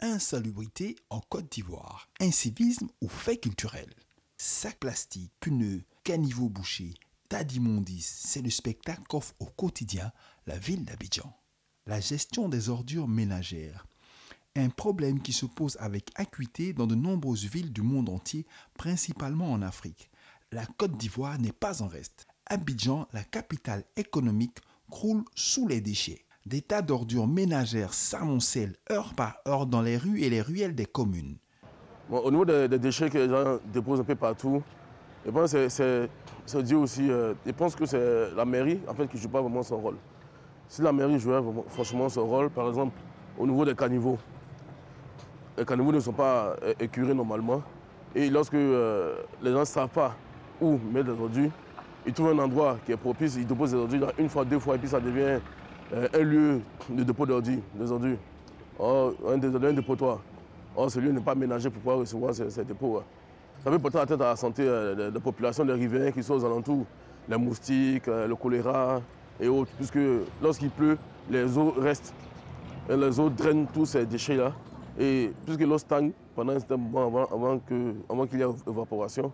Insalubrité en Côte d'Ivoire, incivisme ou fait culturel. Sacs plastiques, pneus, caniveaux bouchés, tas d'immondices, c'est le spectacle qu'offre au quotidien la ville d'Abidjan. La gestion des ordures ménagères. Un problème qui se pose avec acuité dans de nombreuses villes du monde entier, principalement en Afrique. La Côte d'Ivoire n'est pas en reste. Abidjan, la capitale économique, croule sous les déchets. Des tas d'ordures ménagères s'amoncellent heure par heure dans les rues et les ruelles des communes. Bon, au niveau des déchets que les gens déposent un peu partout, je pense que c'est dû aussi. Je pense que c'est la mairie en fait, qui ne joue pas vraiment son rôle. Si la mairie jouait franchement son rôle, par exemple, au niveau des caniveaux, les caniveaux ne sont pas écurés normalement. Et lorsque les gens ne savent pas où mettre les ordures, ils trouvent un endroit qui est propice, ils déposent les ordures une fois, deux fois, et puis ça devient un lieu de dépôt d'ordures, des ordures. Oh, un dépotoir. Or, ce lieu n'est pas ménagé pour pouvoir recevoir ces dépôts. Ça peut porter atteinte à la santé des populations, des riverains qui sont aux alentours, les moustiques, le choléra et autres. Puisque lorsqu'il pleut, les eaux restent. Et les eaux drainent tous ces déchets-là. Et puisque l'eau stagne pendant un certain moment avant qu'il y ait évaporation,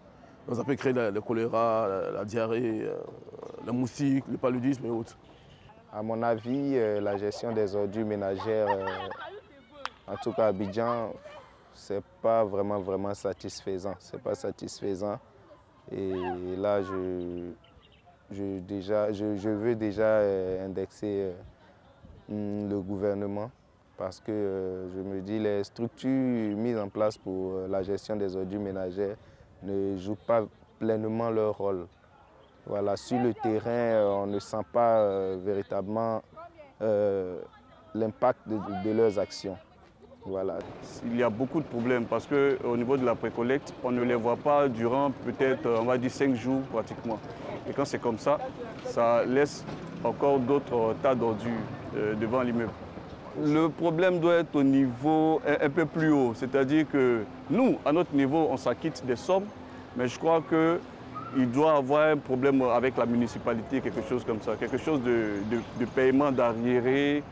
ça peut créer le choléra, la diarrhée, les moustiques, le paludisme et autres. À mon avis, la gestion des ordures ménagères, en tout cas à Abidjan, c'est pas vraiment satisfaisant. C'est pas satisfaisant. Et là, je veux déjà indexer le gouvernement parce que je me dis les structures mises en place pour la gestion des ordures ménagères ne jouent pas pleinement leur rôle. Voilà, sur le terrain, on ne sent pas véritablement l'impact de leurs actions. Voilà. Il y a beaucoup de problèmes parce qu'au niveau de la précollecte, on ne les voit pas durant peut-être, on va dire, 5 jours pratiquement. Et quand c'est comme ça laisse encore d'autres tas d'ordures devant l'immeuble. Le problème doit être au niveau un peu plus haut, c'est-à-dire que nous, à notre niveau, on s'acquitte des sommes, mais je crois qu'il doit y avoir un problème avec la municipalité, quelque chose comme ça, quelque chose de paiement d'arriérés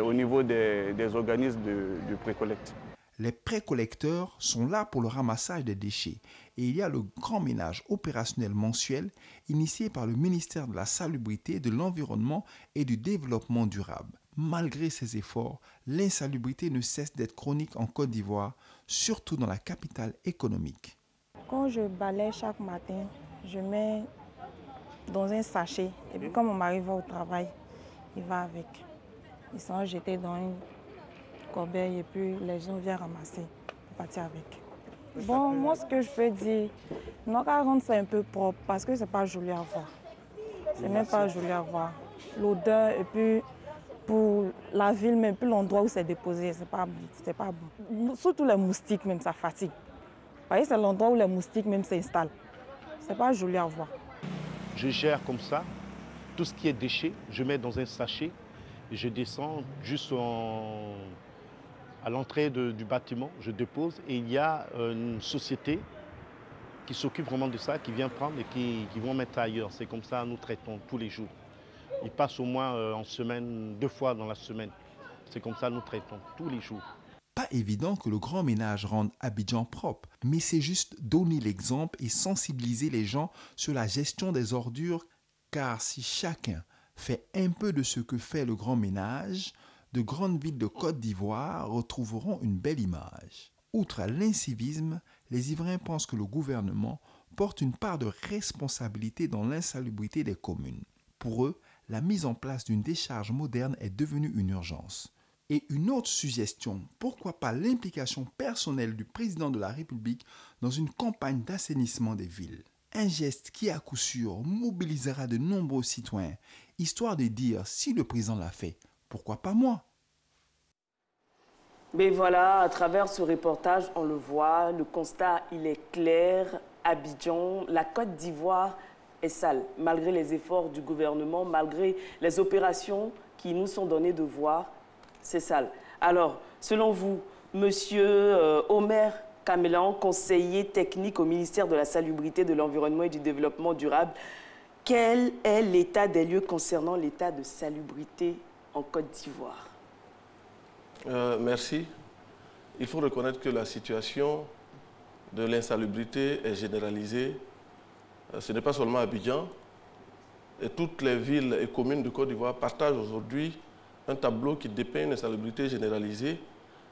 au niveau des organismes de précollecte. Les précollecteurs sont là pour le ramassage des déchets et il y a le grand ménage opérationnel mensuel initié par le ministère de la Salubrité, de l'Environnement et du Développement durable. Malgré ces efforts, l'insalubrité ne cesse d'être chronique en Côte d'Ivoire, surtout dans la capitale économique. Quand je balaye chaque matin, je mets dans un sachet et puis quand mon mari va au travail, il va avec. Ils sont jetés dans une corbeille et puis les gens viennent ramasser pour partir avec. Bon, moi ce que je peux dire, on a qu'à rendre ça un peu propre parce que c'est pas joli à voir. C'est même pas joli à voir. L'odeur et puis pour la ville, même puis l'endroit où c'est déposé, c'est pas bon. Surtout les moustiques même, ça fatigue. Vous voyez, c'est l'endroit où les moustiques même s'installent. C'est pas joli à voir. Je gère comme ça, tout ce qui est déchets, je mets dans un sachet et je descends juste à l'entrée du bâtiment, je dépose et il y a une société qui s'occupe vraiment de ça, qui vient prendre et qui vont mettre ailleurs. C'est comme ça nous traitons tous les jours. Ils passent au moins en semaine, 2 fois dans la semaine. C'est comme ça nous traitons tous les jours. Pas évident que le grand ménage rende Abidjan propre, mais c'est juste donner l'exemple et sensibiliser les gens sur la gestion des ordures, car si chacun fait un peu de ce que fait le grand ménage, de grandes villes de Côte d'Ivoire retrouveront une belle image. Outre l'incivisme, les Ivoiriens pensent que le gouvernement porte une part de responsabilité dans l'insalubrité des communes. Pour eux, la mise en place d'une décharge moderne est devenue une urgence. Et une autre suggestion, pourquoi pas l'implication personnelle du président de la République dans une campagne d'assainissement des villes. Un geste qui à coup sûr mobilisera de nombreux citoyens, histoire de dire si le président l'a fait, pourquoi pas moi? Mais voilà, à travers ce reportage, on le voit, le constat il est clair. Abidjan, la Côte d'Ivoire est sale, malgré les efforts du gouvernement, malgré les opérations qui nous sont données de voir. C'est sale. Alors, selon vous, Monsieur Omer Kamelan, conseiller technique au ministère de la Salubrité, de l'Environnement et du Développement durable, quel est l'état des lieux concernant l'état de salubrité en Côte d'Ivoire? Merci. il faut reconnaître que la situation de l'insalubrité est généralisée. Ce n'est pas seulement Abidjan. Et toutes les villes et communes de Côte d'Ivoire partagent aujourd'hui un tableau qui dépeint une insalubrité généralisée,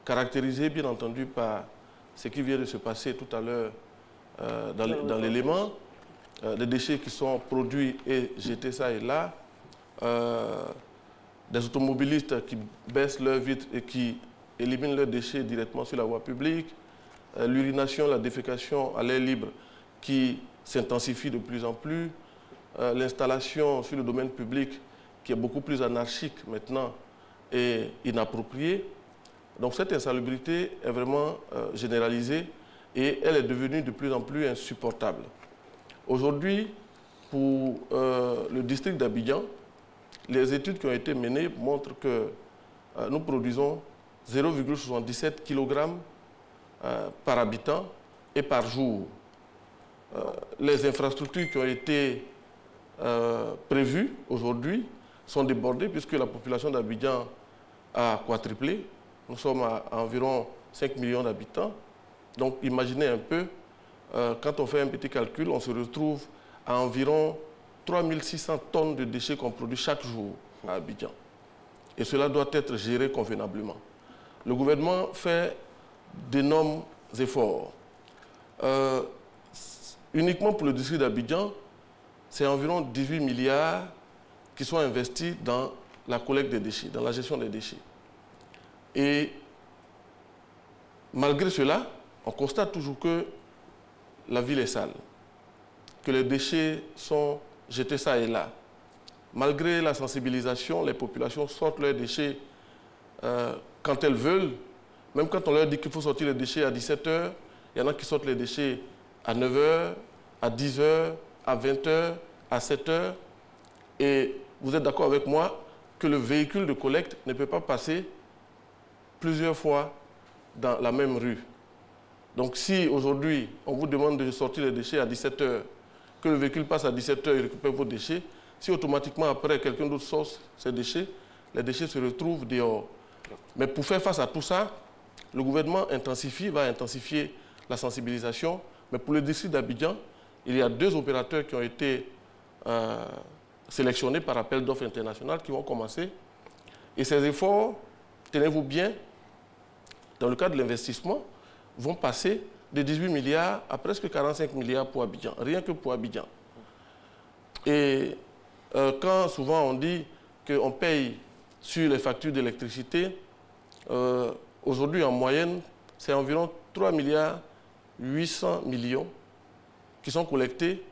caractérisée bien entendu par ce qui vient de se passer tout à l'heure dans l'élément, des déchets qui sont produits et jetés ça et là, des automobilistes qui baissent leurs vitres et qui éliminent leurs déchets directement sur la voie publique, l'urination, la défécation à l'air libre qui s'intensifie de plus en plus, l'installation sur le domaine public qui est beaucoup plus anarchique maintenant et inappropriée. Donc cette insalubrité est vraiment généralisée et elle est devenue de plus en plus insupportable. Aujourd'hui, pour le district d'Abidjan, les études qui ont été menées montrent que nous produisons 0,77 kg par habitant et par jour. Les infrastructures qui ont été prévues aujourd'hui sont débordées puisque la population d'Abidjan a quadruplé. Nous sommes à environ 5 millions d'habitants. Donc imaginez un peu, quand on fait un petit calcul, on se retrouve à environ 3600 tonnes de déchets qu'on produit chaque jour à Abidjan. Et cela doit être géré convenablement. Le gouvernement fait d'énormes efforts. Uniquement pour le district d'Abidjan, c'est environ 18 milliards qui sont investis dans la collecte des déchets, dans la gestion des déchets. Et malgré cela, on constate toujours que la ville est sale, que les déchets sont jetés ça et là. Malgré la sensibilisation, les populations sortent leurs déchets quand elles veulent. Même quand on leur dit qu'il faut sortir les déchets à 17 h, il y en a qui sortent les déchets à 9 h, à 10 h, à 20 h, à 7 h. Et vous êtes d'accord avec moi que le véhicule de collecte ne peut pas passer plusieurs fois dans la même rue. Donc si aujourd'hui on vous demande de sortir les déchets à 17 h, que le véhicule passe à 17 h et récupère vos déchets, si automatiquement après quelqu'un d'autre sort ces déchets, les déchets se retrouvent dehors. Mais pour faire face à tout ça, le gouvernement va intensifier la sensibilisation. Mais pour le district d'Abidjan, il y a 2 opérateurs qui ont été sélectionnés par appel d'offres international qui vont commencer. Et ces efforts, tenez-vous bien, dans le cadre de l'investissement, vont passer de 18 milliards à presque 45 milliards pour Abidjan, rien que pour Abidjan. Et quand souvent on dit qu'on paye sur les factures d'électricité, aujourd'hui en moyenne, c'est environ 3 milliards 800 millions qui sont collectés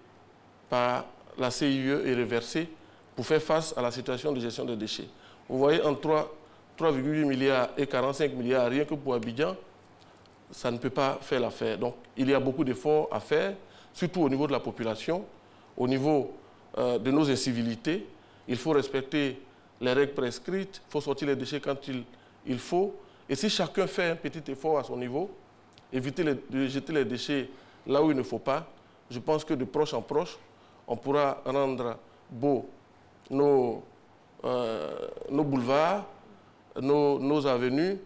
par la CIE et reversés pour faire face à la situation de gestion des déchets. Vous voyez, entre 3,8 milliards et 45 milliards, rien que pour Abidjan, ça ne peut pas faire l'affaire. Donc, il y a beaucoup d'efforts à faire, surtout au niveau de la population, au niveau de nos incivilités. Il faut respecter les règles prescrites, il faut sortir les déchets quand il faut. Et si chacun fait un petit effort à son niveau, éviter de jeter les déchets là où il ne faut pas, je pense que de proche en proche, on pourra rendre beaux nos boulevards, nos avenues,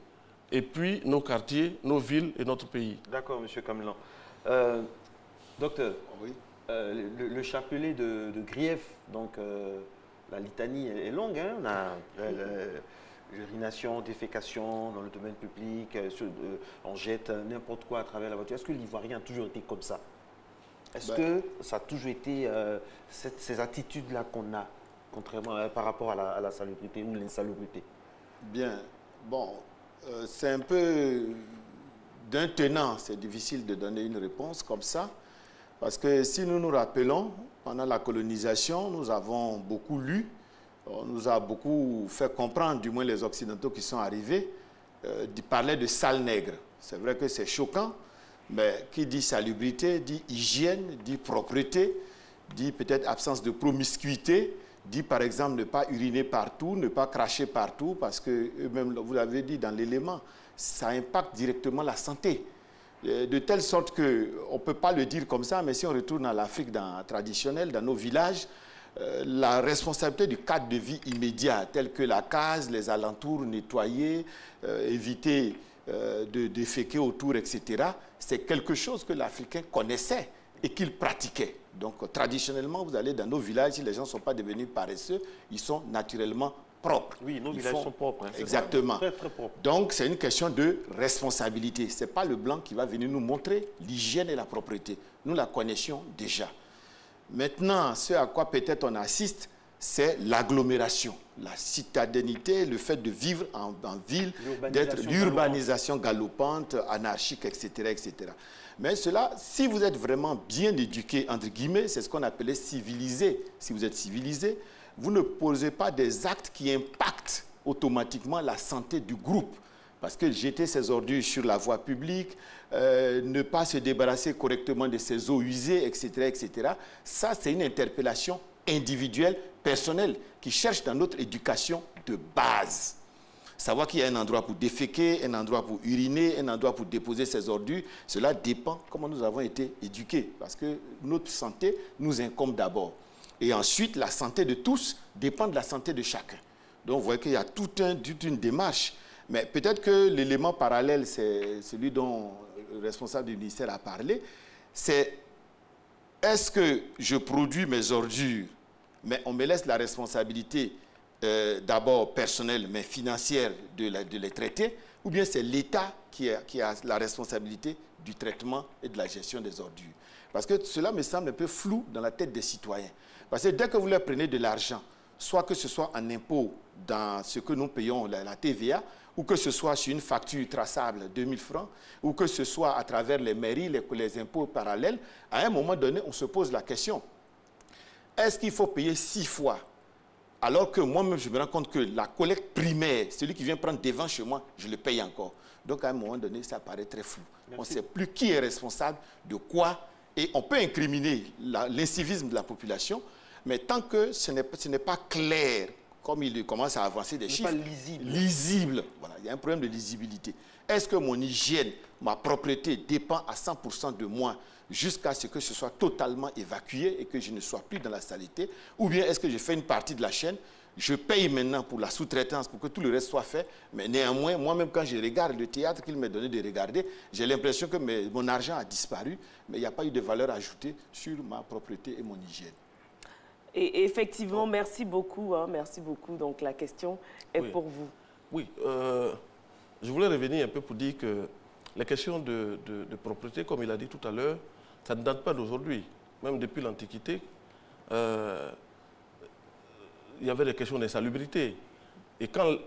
et puis nos quartiers, nos villes et notre pays. D'accord, M. Camelan. Docteur, oui. Le chapelet de griefs, donc la litanie est longue. Hein? On a l'urination, défécation dans le domaine public, on jette n'importe quoi à travers la voiture. Est-ce que l'Ivoirien a toujours été comme ça? Est-ce que ça a toujours été ces attitudes-là qu'on a, contrairement par rapport à la salubrité ou l'insalubrité? Bien, bon, c'est un peu d'un tenant, c'est difficile de donner une réponse comme ça, parce que si nous nous rappelons, pendant la colonisation, nous avons beaucoup lu, on nous a beaucoup fait comprendre, du moins les Occidentaux qui sont arrivés, de parler de sale nègre. C'est vrai que c'est choquant, mais qui dit salubrité, dit hygiène, dit propreté, dit peut-être absence de promiscuité, dit par exemple ne pas uriner partout, ne pas cracher partout, parce que eux-mêmes, vous l'avez dit dans l'élément, ça impacte directement la santé. De telle sorte qu'on ne peut pas le dire comme ça, mais si on retourne à l'Afrique traditionnelle, dans nos villages, la responsabilité du cadre de vie immédiat, tel que la case, les alentours nettoyés, éviter de déféquer autour, etc., c'est quelque chose que l'Africain connaissait et qu'il pratiquait. Donc, traditionnellement, vous allez dans nos villages, si les gens ne sont pas devenus paresseux, ils sont naturellement propres. Oui, nos villages sont propres. Hein, exactement. Très, très propres. Donc, c'est une question de responsabilité. Ce n'est pas le blanc qui va venir nous montrer l'hygiène et la propreté. Nous la connaissions déjà. Maintenant, ce à quoi peut-être on assiste, c'est l'agglomération, la citadinité, le fait de vivre en ville, d'être l'urbanisation galopante, anarchique, etc., etc. Mais cela, si vous êtes vraiment bien éduqué, entre guillemets, c'est ce qu'on appelait civilisé. Si vous êtes civilisé, vous ne posez pas des actes qui impactent automatiquement la santé du groupe. Parce que jeter ses ordures sur la voie publique, ne pas se débarrasser correctement de ses eaux usées, etc., etc., ça, c'est une interpellation individuelle, personnelle, qui cherche dans notre éducation de base. Savoir qu'il y a un endroit pour déféquer, un endroit pour uriner, un endroit pour déposer ses ordures, cela dépend comment nous avons été éduqués. Parce que notre santé nous incombe d'abord. Et ensuite, la santé de tous dépend de la santé de chacun. Donc, vous voyez qu'il y a toute une démarche. Mais peut-être que l'élément parallèle, c'est celui dont le responsable du ministère a parlé, c'est est-ce que je produis mes ordures, mais on me laisse la responsabilité d'abord personnelle, mais financière de les traiter, ou bien c'est l'État qui a la responsabilité du traitement et de la gestion des ordures. Parce que cela me semble un peu flou dans la tête des citoyens. Parce que dès que vous leur prenez de l'argent, soit que ce soit en impôt dans ce que nous payons, la TVA, ou que ce soit sur une facture traçable, 2000 francs, ou que ce soit à travers les mairies, les impôts parallèles, à un moment donné, on se pose la question, est-ce qu'il faut payer 6 fois? Alors que moi-même, je me rends compte que la collecte primaire, celui qui vient prendre devant chez moi, je le paye encore. Donc, à un moment donné, ça paraît très flou. Merci. On ne sait plus qui est responsable de quoi, et on peut incriminer l'incivisme de la population, mais tant que ce n'est pas clair, comme il commence à avancer des chiffres, lisible. Voilà, il y a un problème de lisibilité. Est-ce que mon hygiène, ma propreté dépend à 100% de moi jusqu'à ce que ce soit totalement évacué et que je ne sois plus dans la saleté? Ou bien est-ce que je fais une partie de la chaîne, je paye maintenant pour la sous-traitance pour que tout le reste soit fait, mais néanmoins, moi-même quand je regarde le théâtre qu'il m'a donné de regarder, j'ai l'impression que mon argent a disparu, mais il n'y a pas eu de valeur ajoutée sur ma propreté et mon hygiène. Et effectivement, merci beaucoup. Merci beaucoup. Donc, la question est pour vous. Oui, je voulais revenir un peu pour dire que les questions de propreté, comme il a dit tout à l'heure, ça ne date pas d'aujourd'hui. Même depuis l'Antiquité, il y avait des questions d'insalubrité. Et quand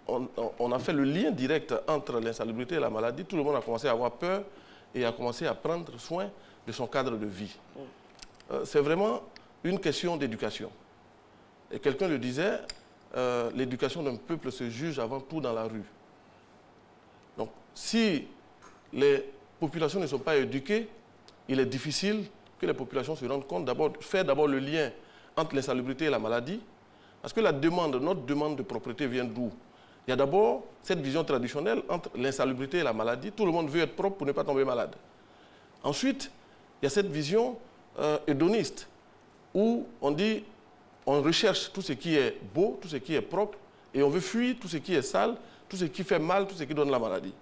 on a fait le lien direct entre l'insalubrité et la maladie, tout le monde a commencé à avoir peur et a commencé à prendre soin de son cadre de vie. C'est vraiment une question d'éducation. Et quelqu'un le disait, l'éducation d'un peuple se juge avant tout dans la rue. Donc, si les populations ne sont pas éduquées, il est difficile que les populations se rendent compte, faire d'abord le lien entre l'insalubrité et la maladie, parce que notre demande de propreté vient d'où? Il y a d'abord cette vision traditionnelle entre l'insalubrité et la maladie. Tout le monde veut être propre pour ne pas tomber malade. Ensuite, il y a cette vision hédoniste, où on dit, on recherche tout ce qui est beau, tout ce qui est propre, et on veut fuir tout ce qui est sale, tout ce qui fait mal, tout ce qui donne la maladie.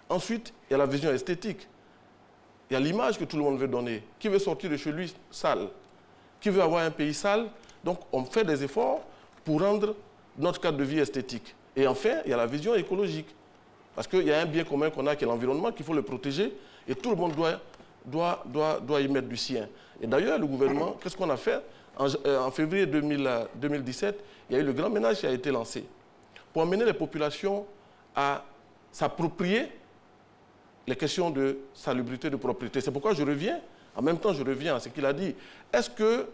Ensuite, il y a la vision esthétique. Il y a l'image que tout le monde veut donner. Qui veut sortir de chez lui sale? Qui veut avoir un pays sale? Donc, on fait des efforts pour rendre notre cadre de vie esthétique. Et enfin, il y a la vision écologique. Parce qu'il y a un bien commun qu'on a, qui est l'environnement, qu'il faut le protéger, et tout le monde doit y mettre du sien. Et d'ailleurs, le gouvernement, qu'est-ce qu'on a fait? En février 2017, il y a eu le grand ménage qui a été lancé pour amener les populations à s'approprier les questions de salubrité, de propriété. C'est pourquoi je reviens, en même temps je reviens à ce qu'il a dit. Est-ce que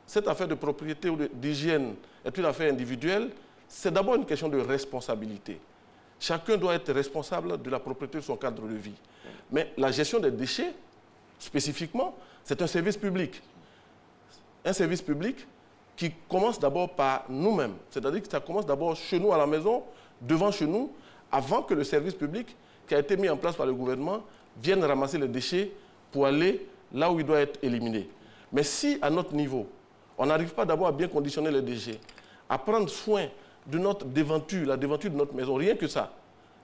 cette affaire de propriété ou d'hygiène est une affaire individuelle? C'est d'abord une question de responsabilité. Chacun doit être responsable de la propriété de son cadre de vie. Mais la gestion des déchets, spécifiquement, c'est un service public. Un service public qui commence d'abord par nous-mêmes. C'est-à-dire que ça commence d'abord chez nous à la maison, devant chez nous, avant que le service public qui a été mis en place par le gouvernement vienne ramasser les déchets pour aller là où il doit être éliminé. Mais si, à notre niveau, on n'arrive pas d'abord à bien conditionner les déchets, à prendre soin de notre devanture, la devanture de notre maison, rien que ça,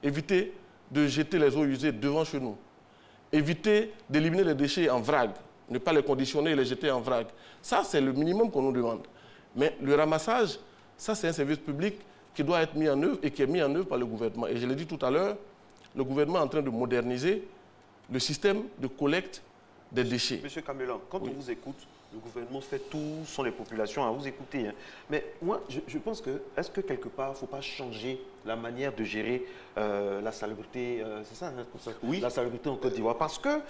éviter de jeter les eaux usées devant chez nous. Éviter d'éliminer les déchets en vrac, ne pas les conditionner et les jeter en vrac. Ça, c'est le minimum qu'on nous demande. Mais le ramassage, ça, c'est un service public qui doit être mis en œuvre et qui est mis en œuvre par le gouvernement. Et je l'ai dit tout à l'heure, le gouvernement est en train de moderniser le système de collecte des déchets. Monsieur Camelan, quand on vous écoute, le gouvernement fait tout, sont les populations à vous écouter. Hein. Mais moi, je pense que, est-ce que quelque part, il ne faut pas changer la manière de gérer la salubrité, c'est ça, hein, comme ça, oui. La salubrité en Côte d'Ivoire? Parce que,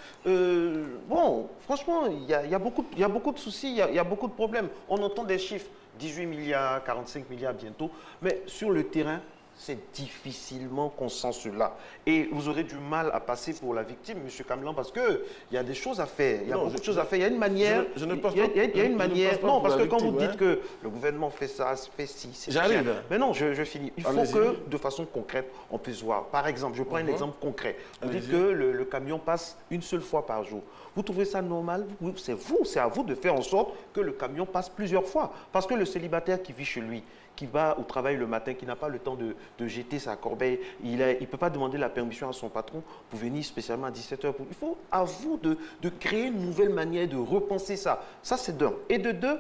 bon, franchement, il y a beaucoup de soucis, il y a beaucoup de problèmes. On entend des chiffres, 18 milliards, 45 milliards bientôt, mais sur le terrain, c'est difficilement qu'on sent cela. Et vous aurez du mal à passer pour la victime, M. Camelan, parce qu'il y a des choses à faire. Il y a beaucoup de choses à faire. Il y a une manière. Je ne pense pas. Il y a une manière. Non, parce que quand vous dites hein. que le gouvernement fait ça, fait ci, c'est J'arrive. Mais non, je finis. Il faut que, de façon concrète, on puisse voir. Par exemple, je prends un exemple concret. Vous dites que le camion passe une seule fois par jour. Vous trouvez ça normal? C'est à vous de faire en sorte que le camion passe plusieurs fois. Parce que le célibataire qui vit chez lui, qui va au travail le matin, qui n'a pas le temps de jeter sa corbeille, il ne peut pas demander la permission à son patron pour venir spécialement à 17h. Il faut à vous de créer une nouvelle manière de repenser ça. Ça, c'est d'un. Et de deux,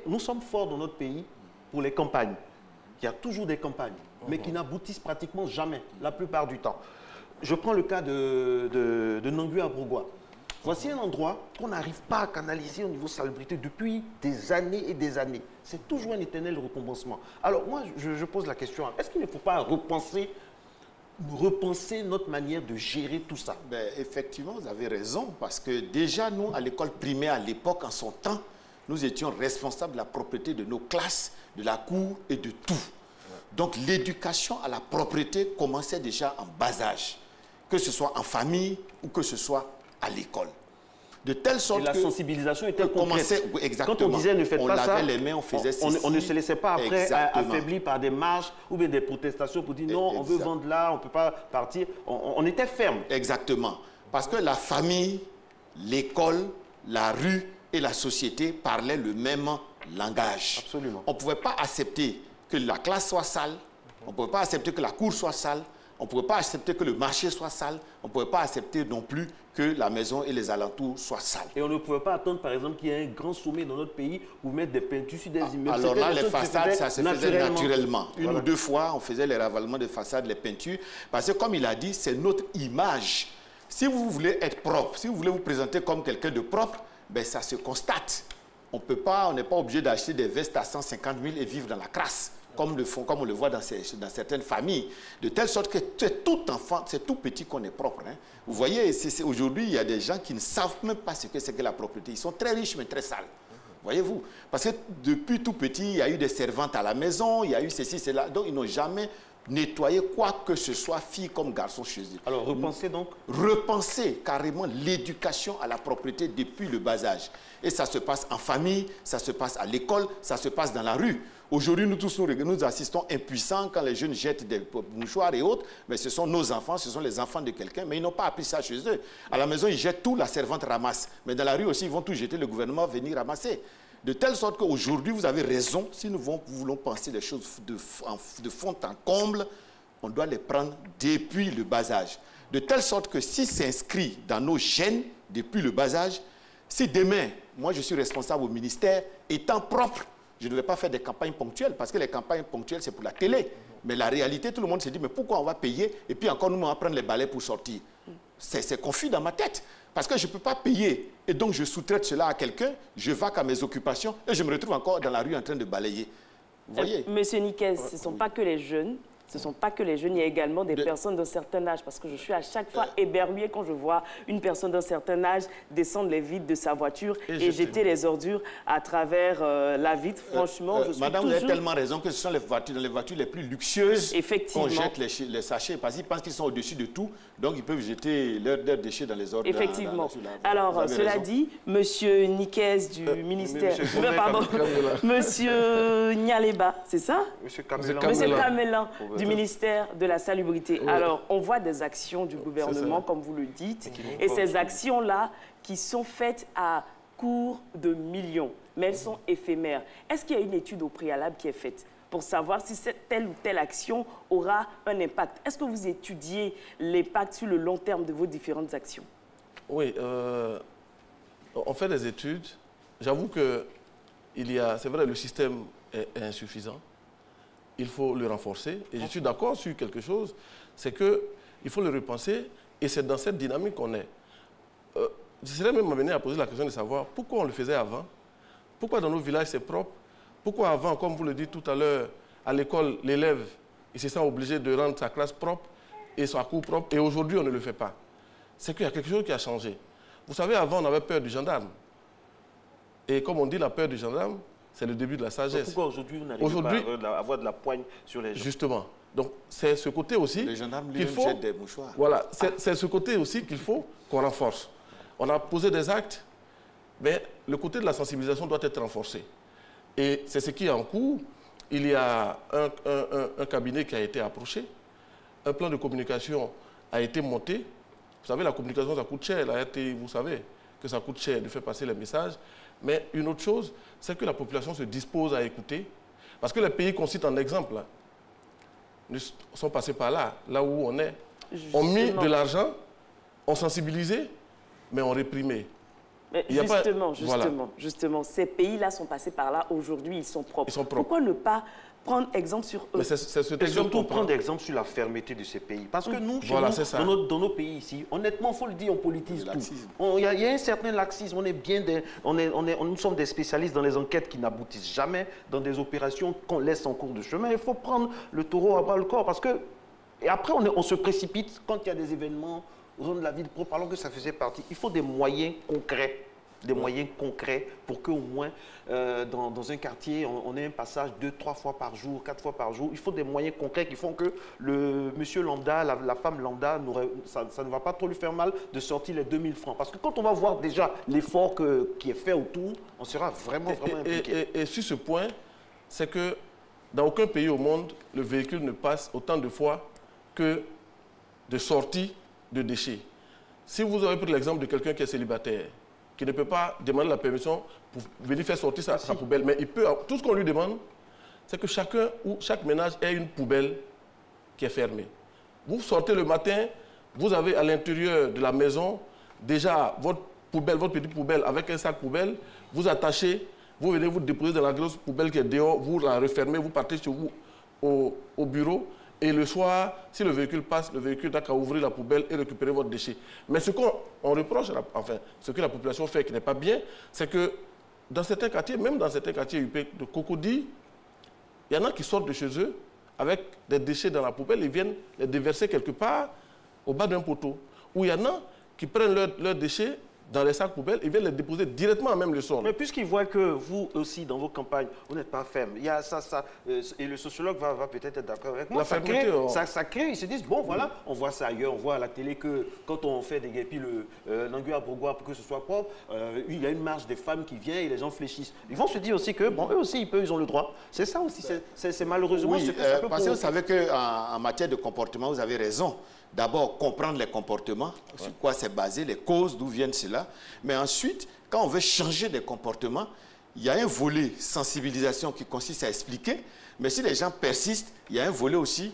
nous sommes forts dans notre pays pour les campagnes. Il y a toujours des campagnes, mais qui n'aboutissent pratiquement jamais, la plupart du temps. Je prends le cas de Nangui à Brogoua. Voici un endroit qu'on n'arrive pas à canaliser au niveau salubrité depuis des années et des années. C'est toujours un éternel recommencement. Alors moi, je pose la question, est-ce qu'il ne faut pas repenser notre manière de gérer tout ça? Ben, effectivement, vous avez raison, parce que déjà, nous, à l'école primaire, à l'époque, en son temps, nous étions responsables de la propriété de nos classes, de la cour et de tout. Donc l'éducation à la propriété commençait déjà en bas âge, que ce soit en famille ou que ce soit à l'école. De telle sorte que la sensibilisation était concrète. Exactement. Quand on disait ne faites pas ça, on lavait les mains, on faisait ceci. On ne se laissait pas après affaibli par des marches ou bien des protestations pour dire non, on veut vendre là, on ne peut pas partir. On était ferme. Exactement. Parce que la famille, l'école, la rue et la société parlaient le même langage. Absolument. On ne pouvait pas accepter que la classe soit sale, on ne pouvait pas accepter que la cour soit sale, on ne pouvait pas accepter que le marché soit sale, on ne pouvait pas accepter non plus que la maison et les alentours soient sales. Et on ne pouvait pas attendre, par exemple, qu'il y ait un grand sommet dans notre pays pour mettre des peintures sur des immeubles. Alors là, les façades, ça se faisait naturellement. Une ou deux fois, on faisait les ravalements de façades, les peintures, parce que comme il a dit, c'est notre image. Si vous voulez être propre, si vous voulez vous présenter comme quelqu'un de propre, ben ça se constate. On n'est pas obligé d'acheter des vestes à 150 000 et vivre dans la crasse, comme on le voit dans certaines familles. De telle sorte que c'est tout enfant, c'est tout petit qu'on est propre. Hein. Vous voyez, aujourd'hui, il y a des gens qui ne savent même pas ce que c'est que la propriété. Ils sont très riches, mais très sales. Voyez-vous? Parce que depuis tout petit, il y a eu des servantes à la maison, il y a eu ceci, cela. Donc, ils n'ont jamais nettoyer quoi que ce soit, fille comme garçon chez eux. Alors, repenser donc? Repenser carrément l'éducation à la propriété depuis le bas âge. Et ça se passe en famille, ça se passe à l'école, ça se passe dans la rue. Aujourd'hui, nous tous, nous assistons impuissants quand les jeunes jettent des mouchoirs et autres, mais ce sont nos enfants, ce sont les enfants de quelqu'un, mais ils n'ont pas appris ça chez eux. À la maison, ils jettent tout, la servante ramasse. Mais dans la rue aussi, ils vont tout jeter, le gouvernement va venir ramasser. De telle sorte qu'aujourd'hui, vous avez raison, si nous voulons penser les choses de fond en comble, on doit les prendre depuis le bas âge. De telle sorte que si c'est inscrit dans nos gènes depuis le bas âge, si demain, moi je suis responsable au ministère, étant propre, je ne vais pas faire des campagnes ponctuelles, parce que les campagnes ponctuelles, c'est pour la télé. Mais la réalité, tout le monde se dit, mais pourquoi on va payer et puis encore nous, on va prendre les balais pour sortir? C'est confus dans ma tête. Parce que je ne peux pas payer. Et donc, je sous-traite cela à quelqu'un, je vaque à mes occupations et je me retrouve encore dans la rue en train de balayer. Vous voyez? Monsieur Niquez, ce ne sont pas que les jeunes. Ce ne sont pas que les jeunes, il y a également des personnes d'un certain âge. Parce que je suis à chaque fois éberluée quand je vois une personne d'un certain âge descendre les vitres de sa voiture et jeter les ordures à travers la vitre. Franchement, je suis Madame, vous avez tellement raison que ce sont les voitures les plus luxueuses qu'on jette les sachets. Parce qu'ils pensent qu'ils sont au-dessus de tout. Donc, ils peuvent jeter leurs déchets dans les ordures. Effectivement. Alors, cela dit, Monsieur Niquez du ministère... Pardon. Monsieur Nyaleba, c'est ça? Monsieur Camelan. Monsieur Camelan. Du ministère de la Salubrité. Oui. Alors, on voit des actions du gouvernement, comme vous le dites, et ces actions-là qui sont faites à court de millions, mais elles sont éphémères. Est-ce qu'il y a une étude au préalable qui est faite pour savoir si telle ou telle action aura un impact. Est-ce que vous étudiez l'impact sur le long terme de vos différentes actions? Oui, on fait des études. J'avoue que c'est vrai, le système est insuffisant. Il faut le renforcer. Et je suis d'accord sur quelque chose, c'est qu'il faut le repenser. Et c'est dans cette dynamique qu'on est. Je serais même amené à poser la question de savoir pourquoi on le faisait avant. Pourquoi dans nos villages c'est propre. Pourquoi avant, comme vous le dites tout à l'heure, à l'école, l'élève, il se sent obligé de rendre sa classe propre et sa cour propre. Et aujourd'hui, on ne le fait pas. C'est qu'il y a quelque chose qui a changé. Vous savez, avant, on avait peur du gendarme. Et comme on dit, la peur du gendarme, c'est le début de la sagesse. Pourquoi aujourd'hui, vous n'arrivez pas à avoir de la poigne sur les gens? Justement. Donc, c'est ce côté aussi qu'il faut... des mouchoirs. Voilà, c'est ce côté aussi qu'il faut qu'on renforce. On a posé des actes, mais le côté de la sensibilisation doit être renforcé. Et c'est ce qui est en cours. Il y a un cabinet qui a été approché. Un plan de communication a été monté. Vous savez, la communication, ça coûte cher. La RT, vous savez que ça coûte cher de faire passer les messages. Mais une autre chose, c'est que la population se dispose à écouter. Parce que les pays qu'on cite en exemple, là, sont passés par là, là où on est. Justement. On mis de l'argent, on sensibilisé, mais on réprimé. Mais justement, ces pays-là sont passés par là, aujourd'hui ils sont propres. Pourquoi ne pas prendre exemple sur eux? Et surtout prendre exemple sur la fermeté de ces pays. Parce que nous, dans nos pays ici, honnêtement, il faut le dire, on politise tout. Il y a un certain laxisme, nous sommes des spécialistes dans les enquêtes qui n'aboutissent jamais, dans des opérations qu'on laisse en cours de chemin. Il faut prendre le taureau à bras le corps parce que... Et après, on se précipite quand il y a des événements rendre la ville propre, alors que ça faisait partie. Il faut des moyens concrets, pour qu'au moins, dans un quartier, on ait un passage 2-3 fois par jour, 4 fois par jour. Il faut des moyens concrets qui font que le monsieur lambda, la femme lambda, ça ne va pas trop lui faire mal de sortir les 2000 francs. Parce que quand on va voir déjà l'effort qui est fait autour, on sera vraiment impliqué. Et sur ce point, c'est que dans aucun pays au monde, le véhicule ne passe autant de fois que de sorties de déchets. Si vous avez pris l'exemple de quelqu'un qui est célibataire, qui ne peut pas demander la permission pour venir faire sortir sa poubelle, mais il peut, tout ce qu'on lui demande, c'est que chaque ménage ait une poubelle qui est fermée. Vous sortez le matin, vous avez à l'intérieur de la maison déjà votre petite poubelle avec un sac poubelle, vous attachez, vous venez vous déposer dans la grosse poubelle qui est dehors, vous la refermez, vous partez chez vous au bureau. Et le soir, si le véhicule passe, le véhicule n'a qu'à ouvrir la poubelle et récupérer votre déchet. Mais ce qu'on reproche, enfin, ce que la population fait qui n'est pas bien, c'est que dans certains quartiers, même dans certains quartiers de Cocody, il y en a qui sortent de chez eux avec des déchets dans la poubelle, ils viennent les déverser quelque part au bas d'un poteau. Ou il y en a qui prennent leurs déchets dans les sacs poubelles, ils viennent les déposer directement à même le sol. Mais puisqu'ils voient que vous aussi, dans vos campagnes, vous n'êtes pas ferme, il y a et le sociologue va peut-être être d'accord avec moi, ça crée, ils se disent, bon voilà, on voit ça ailleurs, on voit à la télé que quand on fait des guépis, l'anguille à Bourgois pour que ce soit propre, il y a une marche des femmes qui vient et les gens fléchissent. Ils vont se dire aussi que, bon, eux aussi, ils ont le droit. C'est ça aussi, c'est malheureusement ce que ça peut parce que vous savez qu'en matière de comportement, vous avez raison. D'abord, comprendre les comportements, sur quoi c'est basé, les causes, d'où viennent cela. Mais ensuite, quand on veut changer des comportements, il y a un volet sensibilisation qui consiste à expliquer. Mais si les gens persistent, il y a un volet aussi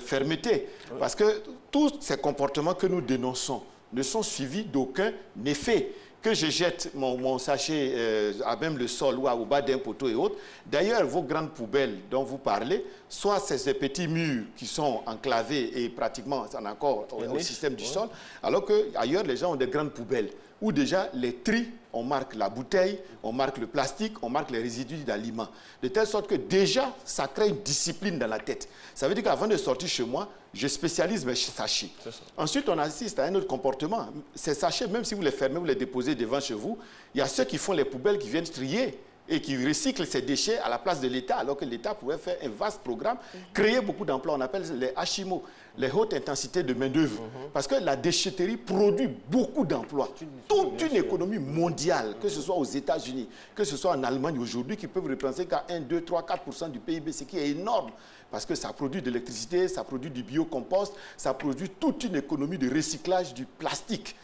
fermeté. Parce que tous ces comportements que nous dénonçons ne sont suivis d'aucun effet. Que je jette mon sachet à même le sol ou au bas d'un poteau et autres. D'ailleurs, vos grandes poubelles dont vous parlez, soit c'est ces petits murs qui sont enclavés et pratiquement en accord au système du sol, alors qu'ailleurs, les gens ont des grandes poubelles où déjà les tris, on marque la bouteille, on marque le plastique, on marque les résidus d'aliments. De telle sorte que déjà, ça crée une discipline dans la tête. Ça veut dire qu'avant de sortir chez moi, je spécialise mes sachets. Ensuite, on assiste à un autre comportement. Ces sachets, même si vous les fermez, vous les déposez devant chez vous, il y a ceux qui font les poubelles qui viennent trier et qui recyclent ces déchets à la place de l'État, alors que l'État pouvait faire un vaste programme, créer beaucoup d'emplois. On appelle les HMO, les hautes intensités de main-d'œuvre. Parce que la déchetterie produit beaucoup d'emplois. Toute une économie mondiale, que ce soit aux États-Unis, que ce soit en Allemagne aujourd'hui, qui peuvent représenter qu'à 1, 2, 3, 4% du PIB, ce qui est énorme. Parce que ça produit de l'électricité, ça produit du biocompost, ça produit toute une économie de recyclage du plastique.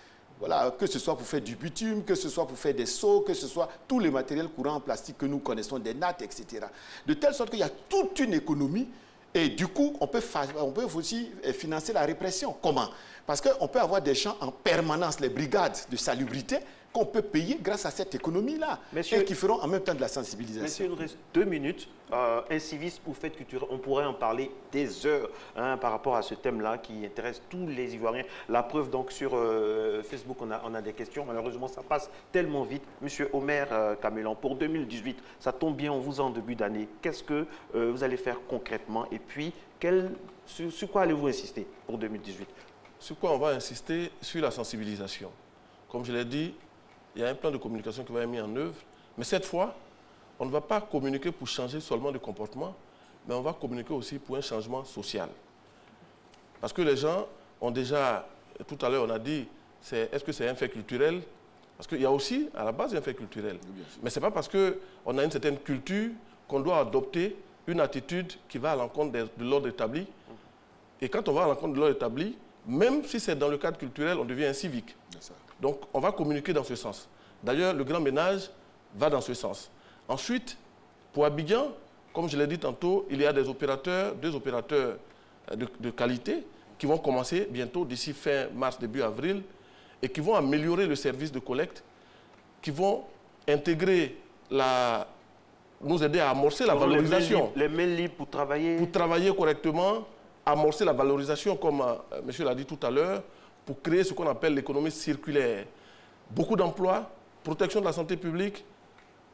Voilà, que ce soit pour faire du bitume, que ce soit pour faire des seaux, que ce soit tous les matériels courants en plastique que nous connaissons, des nattes, etc. De telle sorte qu'il y a toute une économie et du coup, on peut aussi financer la répression. Comment? Parce qu'on peut avoir des gens en permanence, les brigades de salubrité, qu'on peut payer grâce à cette économie-là et qui feront en même temps de la sensibilisation. Monsieur, il nous reste 2 minutes. Incivisme ou fête culturelle, on pourrait en parler des heures par rapport à ce thème-là qui intéresse tous les Ivoiriens. La preuve, donc, sur Facebook, on a des questions. Malheureusement, ça passe tellement vite. Monsieur Omer Camelan, pour 2018, ça tombe bien, on vous a en début d'année. Qu'est-ce que vous allez faire concrètement? Et puis, sur quoi allez-vous insister pour 2018? Sur quoi on va insister? Sur la sensibilisation. Comme je l'ai dit, il y a un plan de communication qui va être mis en œuvre. Mais cette fois, on ne va pas communiquer pour changer seulement de comportement, mais on va communiquer aussi pour un changement social. Parce que les gens ont déjà, tout à l'heure on a dit, est-ce que c'est un fait culturel? Parce qu'il y a aussi à la base un fait culturel. Mais ce n'est pas parce qu'on a une certaine culture qu'on doit adopter une attitude qui va à l'encontre de l'ordre établi. Et quand on va à l'encontre de l'ordre établi, même si c'est dans le cadre culturel, on devient incivique. Donc, on va communiquer dans ce sens. D'ailleurs, le grand ménage va dans ce sens. Ensuite, pour Abidjan, comme je l'ai dit tantôt, il y a deux opérateurs de qualité qui vont commencer bientôt, d'ici fin mars, début avril, et qui vont améliorer le service de collecte, qui vont intégrer nous aider à amorcer la valorisation. Les mains libres pour travailler. Pour travailler correctement, amorcer la valorisation, comme monsieur l'a dit tout à l'heure, pour créer ce qu'on appelle l'économie circulaire. Beaucoup d'emplois, protection de la santé publique,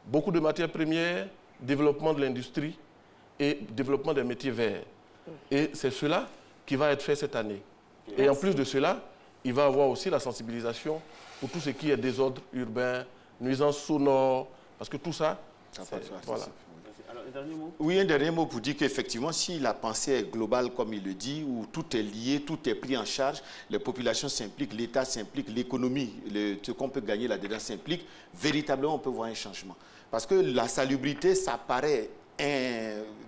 beaucoup de matières premières, développement de l'industrie et développement des métiers verts. Et c'est cela qui va être fait cette année. Merci. Et en plus de cela, il va y avoir aussi la sensibilisation pour tout ce qui est désordre urbain, nuisances sonores, parce que tout ça, voilà. Alors, un dernier mot? Oui, un dernier mot pour dire qu'effectivement, si la pensée est globale, comme il le dit, où tout est lié, tout est pris en charge, les populations s'impliquent, l'État s'implique, l'économie, ce qu'on peut gagner là-dedans s'implique, véritablement, on peut voir un changement. Parce que la salubrité, ça paraît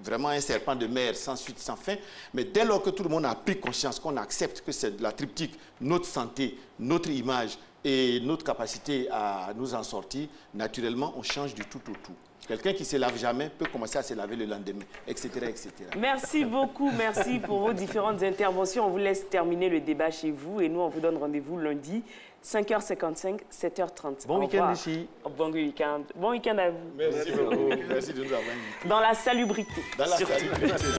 vraiment un serpent de mer sans suite, sans fin, mais dès lors que tout le monde a pris conscience, qu'on accepte que c'est la triptyque, notre santé, notre image et notre capacité à nous en sortir, naturellement, on change du tout au tout. Quelqu'un qui ne se lave jamais peut commencer à se laver le lendemain, etc., etc. Merci beaucoup, merci pour vos différentes interventions. On vous laisse terminer le débat chez vous et nous, on vous donne rendez-vous lundi, 5h55, 7h30. Bon week-end ici. Bon week-end. Bon week-end à vous. Merci beaucoup. Merci de nous avoir invités. Dans la salubrité. Dans la salubrité.